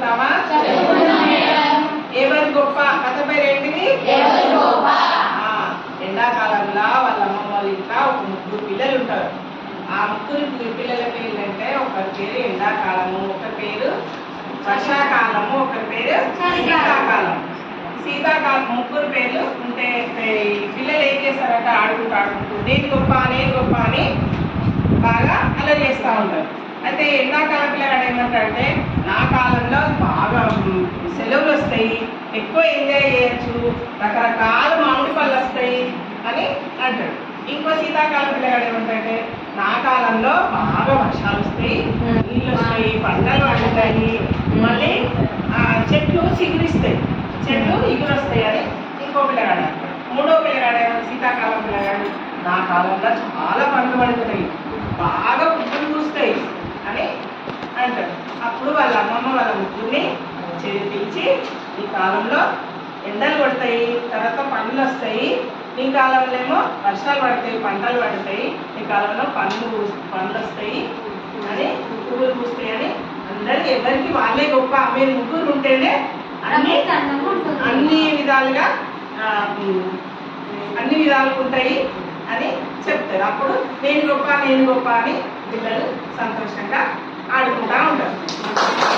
చెప్పుకుందామా? ఎవరు గొప్ప కథ పేరేంటిది? ఎండాకాలంలో వాళ్ళ అమ్మమ్మ వాళ్ళ ఇంట్లో ఒక 3 పిల్లలు ఉంటారు. ఆ 3 పిల్లల పేర్లు అంటే ఒకరి పేరు ఎండాకాలము, ఒకరి పేరు వర్షాకాలము, ఒకరి పేరు శీతాకాలం. శీతాకాలం 3 పేర్లు ఉంటే పిల్లలు ఏం చేస్తారంటే ఆడుకుంటూ నేను గొప్ప అని బాగా అల్లరి చేస్తూ ఉంటారు. అయితే ఎండాకాలం పిల్లగాడు ఏమంటారంటే నా కాలంలో బాగా సెలవులు వస్తాయి, ఎక్కువ ఎంజాయ్ చేయొచ్చు, రకరకాల మామిడి పళ్ళు వస్తాయి అని అంటాడు. ఇంకో శీతాకాలం పిల్లగాడు ఏమంటారంటే నా కాలంలో బాగా వర్షాలు వస్తాయి, నీళ్ళు వస్తాయి, పంటలు పండుతాయి, మళ్ళీ చెట్లు చిగురిస్తాయి, చెట్లు ఎగురొస్తాయి అని ఇంకో పిల్లగాడు అంటాడు. మూడో పిల్లగాడు శీతాకాలం పిల్లగాడు నా కాలంలో చాలా పండ్లు పండుతాయి, బాగా పువ్వులు పూస్తాయి అని అంటారు. అప్పుడు వాళ్ళ అమ్మమ్మ వాళ్ళ ముగ్గురిని పిలిచి ఈ కాలంలో ఎండలు పడతాయి, తర్వాత పండ్లు వస్తాయి, ఈ కాలంలో ఏమో వర్షాలు పడతాయి, పంటలు పడతాయి, ఈ కాలంలో పండ్లు వస్తాయి అని పువ్వులు పూస్తాయి అని అందరూ ఎవరికి వాళ్ళే గొప్ప, మీరు ముగ్గురు ఉంటేనే అన్ని విధాలుగా ఉంటాయి అని చెప్తారు. అప్పుడు నేను గొప్ప అని పిల్లలు సంతోషంగా ఆడుకుంటూ ఉంటారు.